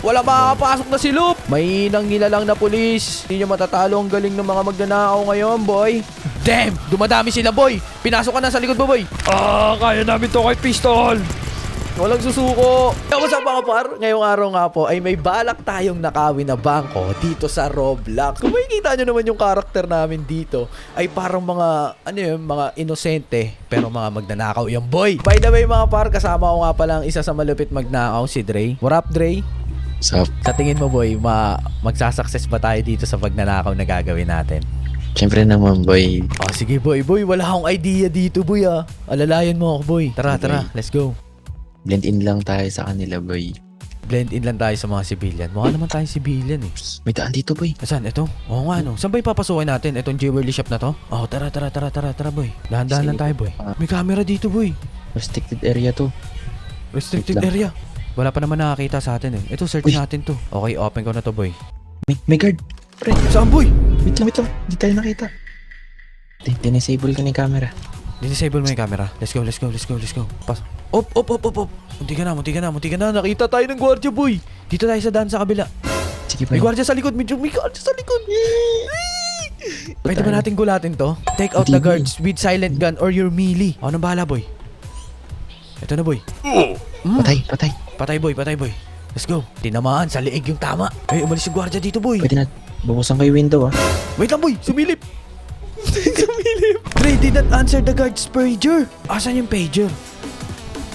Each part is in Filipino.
Wala makakapasok na si Loop. May nangilalang na pulis. Hindi nyo matatalo ang galing ng mga magnanakaw ngayon, boy. Damn! Dumadami sila, boy. Pinasok ka na sa likod mo, boy. Kaya namin to kay Pistol. Walang susuko. What's up mga par? Ngayong araw nga po ay may balak tayong nakawin na bangko dito sa Roblox. Kung makikita nyo naman yung karakter namin dito ay parang mga, mga inosente pero mga magnanakaw yung boy. By the way mga par, kasama ko nga palang isa sa malupit magnakaw, si Dre. What up, Dre? Sup? Sa tingin mo boy, magsasucess ba tayo dito sa pagnanakaw na gagawin natin? Siyempre naman, boy. Oh, sige boy, wala akong idea dito boy ah. Alalayan mo ako boy. Tara, Okay. let's go. Blend in lang tayo sa kanila, boy. Blend in lang tayo sa mga civilian. Mukha naman tayo civilian eh. May daan dito, boy. Saan? Ito? Oo nga no. Saan ba ipapasukin natin? Itong jewelry shop na to? Oh, tara boy. Dahan-dahan lang tayo boy. May camera dito boy. Restricted area to. Restricted Wait lang. area. Wala pa naman nakakita sa atin eh. Ito, search Uy. natin to. Okay, open ko na to boy. May guard. Pre, Saan boy? wait lang. Hindi tayo nakita. Dinisable ka ni camera. Disable mo yung camera. Let's go. Pas. Op. Munti ka na. Nakita tayo ng gwardiya boy. Dito tayo sa daan sa kabila. Sige, May boy. gwardiya sa likod. May gwardiya sa likod. Pwede ba natin gulatin to? Take out Hindi, the guards with silent gun or your melee. Ako nang bahala boy. Ito na boy. Patay. Patay boy. Let's go. Tinamaan sa liig yung tama. Umalis yung gwardiya dito boy. Pwede na. Bukusan ko yung window, ah. Wait lang boy. Sumilip. Ray did not answer the guard's pager. Asan yung pager?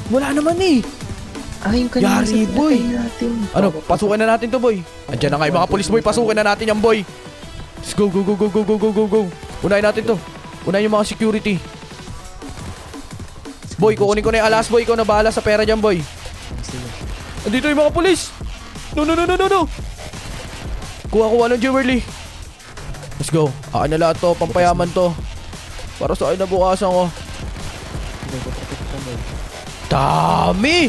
Wala naman eh. Ay, yung kanina Yari, sa boy. pinatay natin. Ano, pasukin na natin to boy. Andiyan na nga yung mga polis boy. Pasukin na natin yan boy. Let's go. Unahin natin to. Unahin yung mga security. Boy, kukunin ko na yung alas boy. Ikaw na bahala sa pera dyan boy. Andito yung mga polis. No. Kuha ng jewelry. Let's go. Akin na lahat to. Pampayaman to. Para sa akin na bukasan ko. Dami!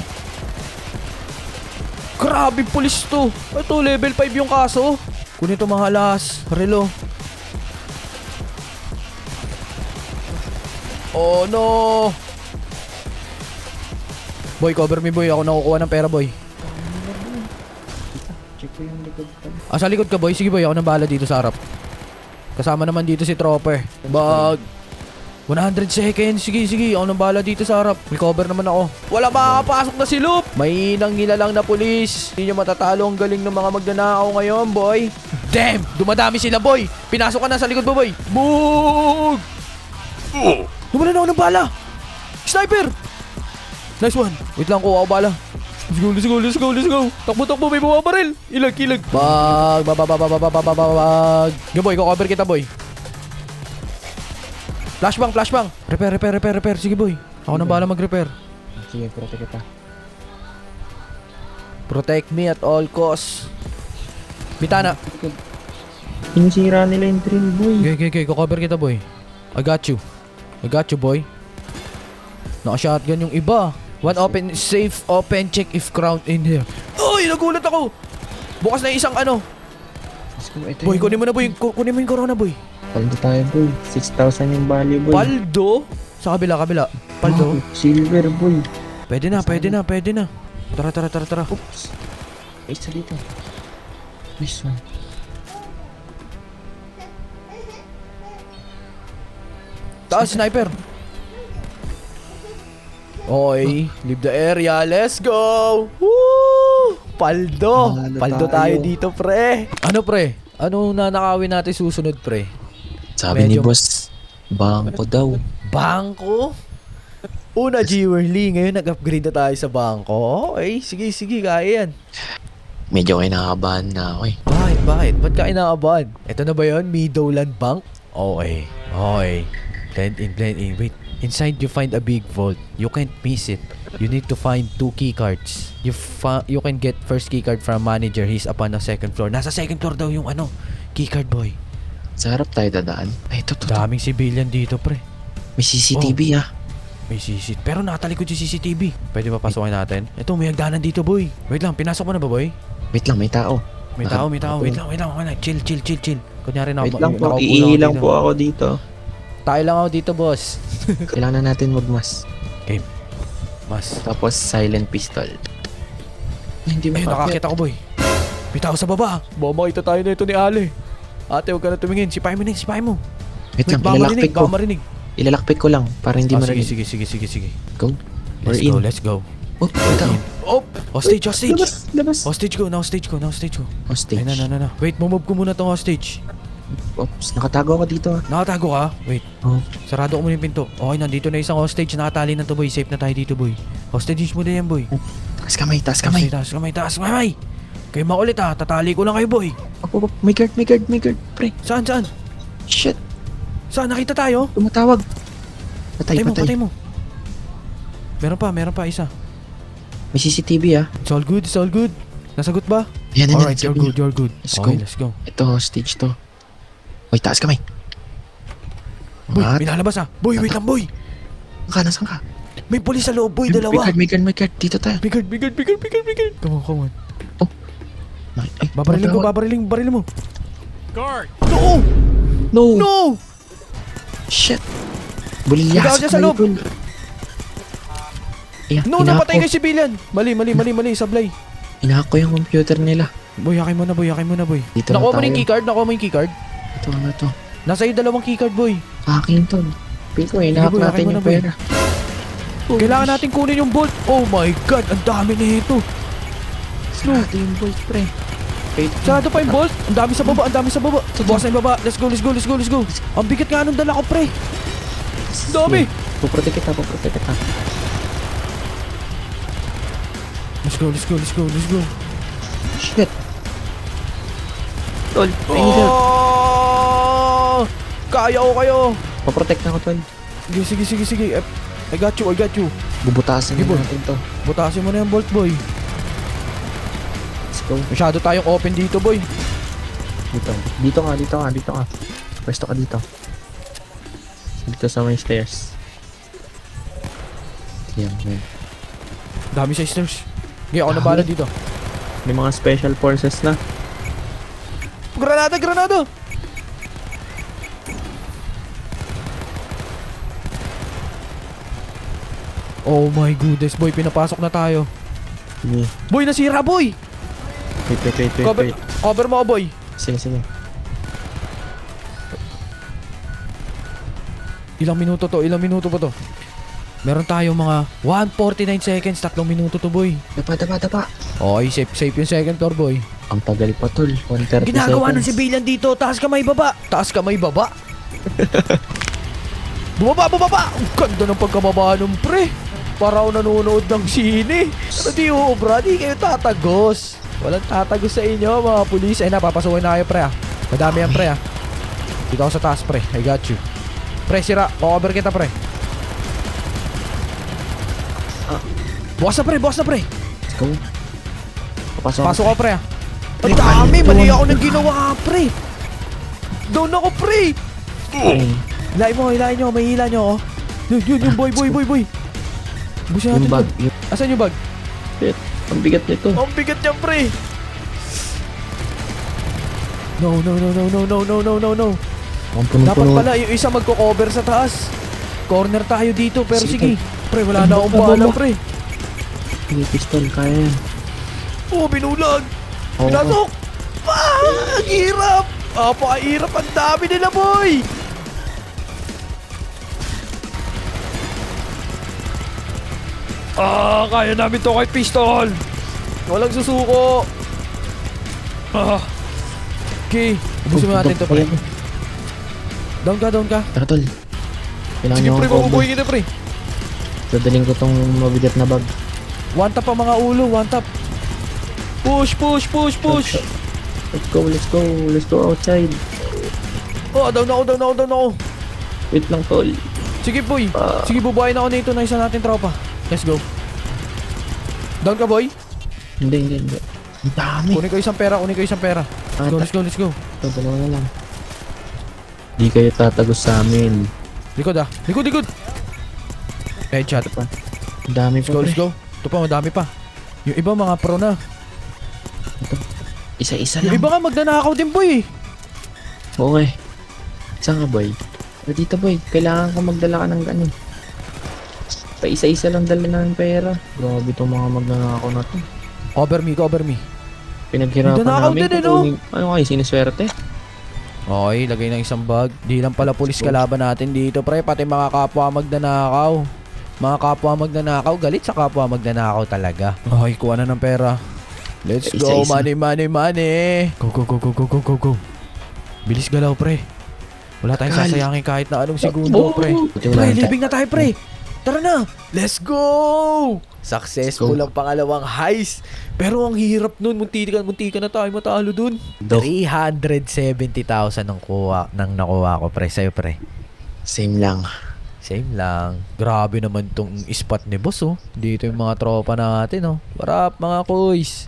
Grabe pulis to. Ito, level 5 yung kaso. Kunin ito mga alas. Relo. Oh no! Boy, cover me boy. Ako nakukuha ng pera boy. Check ko yung likod pa. Sa likod ka boy. Sige boy, ako nang bahala dito sa harap. Kasama naman dito si Trooper. Bag. 100 seconds. Sige. Ako nang bahala dito sa harap. May cover naman ako. Wala makakapasok na si Loop. May nangilalang na pulis. Hindi nyo matatalo ang galing ng mga magnanakaw ngayon, boy. Damn! Dumadami sila, boy. Pinasok ka na sa likod mo, boy. Boog! Dumalan ako ng bala. Sniper! Nice one. Wait lang, kuha ako bala. Let's go. Takbo, may bumabaril. Ilag. Bag. Go boy, cover kita boy. Flashbang. Repair. Sige boy. Ako nang bahala mag-repair. Sige, protect kita. Protect me at all costs. Bitana. Sinisira nila yung drill, boy. Okay. Cover kita boy. I got you boy. Naka-shotgun yung iba. One open, safe open, check if crown in here. Uy, nagulat ako. Bukas na yung isang ano. Boy, kunin mo na boy. Kunin mo yung corona boy. Paldo tayo, boy. 6,000 yung value, boy. Paldo? Sa kabila. Paldo? Silver, boy. Pwede na. Tara. Oops. Isa dito. Nice one. Taas, sniper. Okay, leave the area. Let's go! Woo! Paldo Manalo tayo tayo. dito, pre. Ano, pre? Ano nanakawin natin susunod, pre? Sabi ni Medyo- boss, bangko daw. Bangko? Una, jewelry. Ngayon, nag-upgrade na tayo sa bangko. Okay, sige, kaya yan. Medyo kinakabahan na ako, eh. Bakit? Ba't ka inaabahan? Ito na ba yun? Meadowland Bank? Okay. Blend in. Wait. Inside, you find a big vault. You can't miss it. You need to find 2 key cards. You can get first key card from manager. He's up on the second floor. Nasa second floor daw yung key card boy. Sa harap tayo dadaan. Ay, ito. Daming civilian dito, pre. May CCTV, ah. May CCTV. Pero nakatalikod yung CCTV. Pwede ba pasukin natin? Ito, may hagdanan dito, boy. Wait lang, pinasok mo na ba, boy? Wait lang, may tao. May tao. Wait lang. Chill. Kunyari na Wait lang po, nakaupo iihi lang dito. po ako dito. Tayo lang ako dito, boss. Kailangan natin magmas. Game. Mas. Tapos silent pistol. Ay, hindi Ayun, makakit. nakakita ko, boy. May tao sa baba. Baka makita tayo na ito ni Ale. Ate, huwag ka na tumingin. Sipahin mo na, sipahin mo. Wait lang, baka marinig, ilalakpik ko. baka marinig. Ilalakpik ko lang para hindi Sige, marinig. sige. Go. Or Let's in. go, let's go. Oh, ito. Oh! Hostage! Labas. Hostage ko. Hostage. Ay, na. Wait, move ko muna tong hostage. Oops, nakatago ako dito ah. Nakatago ka? Wait, Oh, sarado ko muna yung pinto. Okay, nandito na isang hostage. Nakatali na to, boy. Safe na tayo dito, boy. Hostage mo na yan, boy. taas kamay, taas kamay. Taas kamay. Kayo makulit ha. Tatali ko lang kayo, boy. May guard, pre. Saan? Shit, Saan? Nakita tayo? tumatawag. Patay. Patay mo. Meron pa, isa. May CCTV ah. It's all good. Nasagot ba? Yan. Alright, you're good. Let's Okay, go. let's go. Ito, hostage to. Uy, taas kamay. Boy, Angat. may lalabas ha. Boy, wait lang, boy. Nasaan ka? May pulis sa loob, boy. Dalawa. May guard. Dito tayo. Bigard. Come on. Ay, Babarilin mo. Guard! No! Shit. Ikaw Bulilyas. dyan sa loob. No, Inahak napatay ko. kay civilian. Mali, sablay. Inahak ko yung computer nila. Boy, yakin mo na, boy. Dito na Nakuha mo tayo. na yung keycard? Ito. Nasa iyo dalawang keycard, boy. Akin to. Feel ko, inahak boy, natin akin mo yung na, boy. pera. Kailangan natin kunin yung bolt. Oh my God, ang dami na ito. Sarado yung bolt, pre. Wait. Sarado pa yung bolt. Ang dami sa baba. Bukas na yung baba. Let's go. Ang bigat nga nung dala ko, pre. Ang dami. Puprotek kita. Let's go. Shit. Tol, I need help. Oh! Kaya ko kayo. Paprotect na ako, tol. Sige. I got you. Bubutasin Sige, na boy. natin to. Butasin mo na yung bolt, boy. Let's go. Masyado tayong open dito, boy. Dito ka. Pwesto ka dito. Dito sa may stairs. Yan. Dami sa stairs. Okay, ako na bahala dito. May mga special forces na. Granada! Oh my goodness, boy. Pinapasok na tayo. Sige. Boy, nasira, boy! Wait. Cover mo, boy. Sige. Ilang minuto pa to? Meron tayong mga 149 seconds. 3 minuto to, boy. Dapa. Okay, safe yung second floor, boy. Ang tagal pa, tol. 130 Ginagawa ng seconds. civilian dito. Taas kamay baba. Bumaba. Ang ganda ng pagkababa ng pre. Para ako nanonood ng sine. Pero di ubra, di kayo tatagos. Walang tatagos sa inyo, mga pulis. Ay, napapasukin na kayo, pre, ah. Madami yan, pre, ah. Dito ako sa taas, pre. I got you. Pre, sira. Cover kita, pre. Bukas na, pre. Let's go. Pasok ako, pre, ah. Ang dami. Mali ako nang ginawa, pre. Down ako, pre. Ay, Hilahin nyo. May hila nyo, oh. Yun, yung boy. Busin natin yung bag. to. Asan yung bag? Shit. Ang bigat nito. Ang bigat niya, pre. No. Ang Dapat puno-puno. pala yung isa magko-cover sa taas. Corner tayo dito, pero Sige. sige. Pre, wala na akong bala, pre. Sige, pistol. Kaya yan. Oh, binulag. Oo. Pinasok. Ang hirap. Pakahirap. Ang dami nila, boy. Kaya namin to kay pistol. Walang susuko. Okay. Ubusin mo natin to, pre. Down ka. Tara, tol. Kailangan Sige, nyo pre. akong combo. Mabubuhay kita, pre. Dadaling ko tong mabigat na bag. One tap ang mga ulo. One tap. Push. Let's go outside. Oh, down ako. Wait lang, tol. Sige, boy. Sige, bubuhayin ako nito na isa natin tropa. Let's go. Down ka, boy. Hindi. Ang dami. Kunin ko isang pera. Let's go. Ito, dalawa na lang. Di kayo tatagos sa amin. Likod. Headshot. Ang dami pa, Let's go. Ito pa, madami pa. Yung iba mga pro na. Isa-isa Yung lang. iba nga magnanakaw din, boy. Okay. Saan ka, boy? Dito, boy. Kailangan ko magdala ka ng ganun. Pa isa-isa lang dala ng pera. Grabe itong mga magnanakaw na to. Cover me. Pinaghirapan Nanakaw namin. din, eh, no? Ano kayo, sinuswerte? Okay, lagay ng isang bag. Di lang pala pulis kalaban natin dito, pre. Pati mga kapwa magnanakaw. Mga kapwa magnanakaw, galit sa kapwa magnanakaw talaga. Okay, kuha na ng pera. Let's go, Isa-isa. money, money, money. Go, go, go, go, go, go, go, go. Bilis galaw, pre. Wala tayong Kal- sasayangin kahit na anong segundo, pre. Pre, living na tayo, pre. Tara na. Let's go! Successful Let's ang pangalawang heist. Pero ang hirap nun. Muntikan na tayo matalo dun. Dok. 370,000 ang nakuha ko, pre. Sa'yo, pre. Same lang. Same lang. Grabe naman tong spot ni boss, oh. Dito yung mga tropa natin, oh. Warap, mga kuys.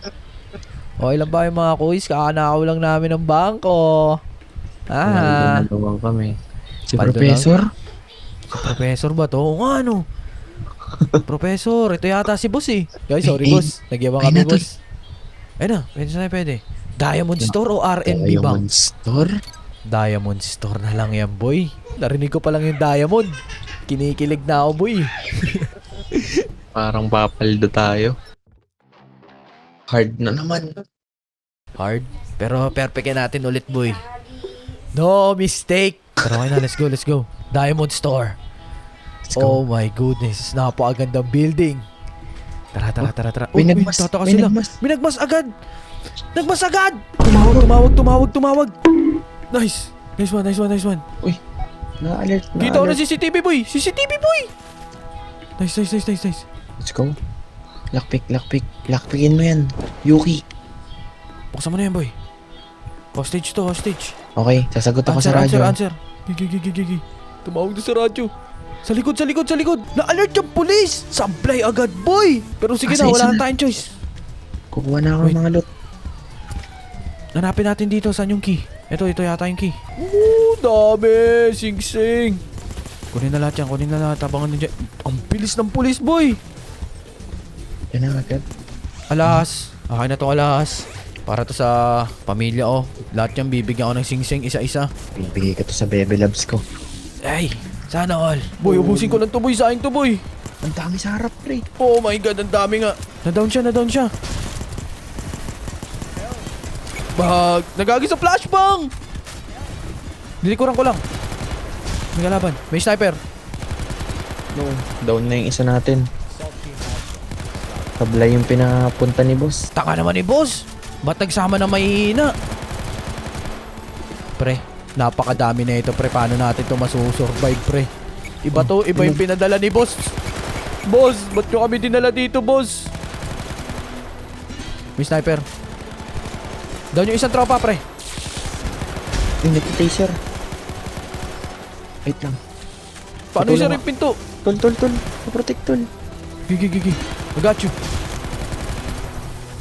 Okay lang ba yung mga kuys? Kakanakaw lang namin ng bangko. Ah. Nagawang kami. Si Paldo Professor? Si Professor ba to? Oo nga, no. Professor, ito yata si boss, eh. Guys, sorry, Ay, boss. Nagyabang ay, kami, natol. boss. Ayun na, pwede. Diamond Store o R&B Bank? Diamond Store? Diamond Store na lang yan, boy. Narinig ko pa lang yung Diamond. Kinikilig na ako, boy. Parang papaldo tayo. Hard na naman. Hard. Pero perfectin natin ulit, boy. No mistake. Pero okay na, let's go. Diamond Store. Let's go. Oh my goodness. Napakagandang building. Tara. May nagmas. Tataka May sila. nagmas. May nagmas agad. Tumawag. Nice one. Uy, na-alert. Kita ko na CCTV, boy. Nice. Let's go. Lockpick. Lockpickin mo yan. Yuki. Buksan mo na yan, boy. Hostage to. Okay, sasagot ako sa radyo. Answer. Gigi. Tumawag na sa radyo. Sa likod. Na-alert yung police. Sablay agad, boy. Pero sige na, Asa, wala isa nang na. tayong choice. Kukuha na ako Wait. ng mga loot. Hanapin natin dito, saan yung key? Ito yata yung key. Dami. Sing. Kunin na lahat. Tabangan nyo dyan. Ang bilis ng police, boy. Yan na agad. Alas. Akin na tong alas. Para to sa pamilya, oh. Lahat yan bibigyan ko ng sing-sing isa-isa. Bibigay ko to sa Bebe Loves ko. Ay, sana all. Boy, ubusin ko lang to, boy. Sayang to, boy. Ang dami sa harap, pre. Oh my God, ang dami nga. Na-down siya. Nagagi sa flashbang. Nilikuran ko lang. May kalaban. May sniper. No, down na yung isa natin. Tablay yung pinapunta ni boss. Taka naman ni boss. Ba't nagsama na mahihina? Pre, napakadami na ito, pre. Paano natin ito masusurvive, pre? Iba yung pinadala ni boss. Boss, ba't nyo kami dinala dito, boss? May sniper. Down yung isang tropa, pre. Yung nagtitaser. Wait lang. Paano Tutulong isa rin pinto? Tol. Protect tol. Gigi. I got you.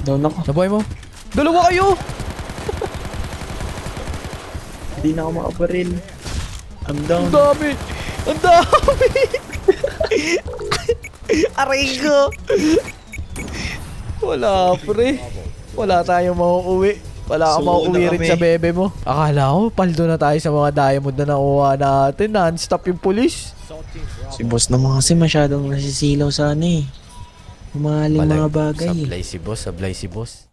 Down ako. Nabuhay mo? Dalawa kayo! Hindi na ako makabaril. I'm down. Ang dami! Aray ko! Wala, pre. Wala tayong mauuwi. Wala akong Suko na mauuwi rin kami. sa bebe mo. Akala ko, paldo na tayo sa mga diamond na nakuha natin. Non-stop yung pulis. Si boss naman kasi masyadong nasisilaw sa ano eh. Yung mga bagay. Sablay si boss.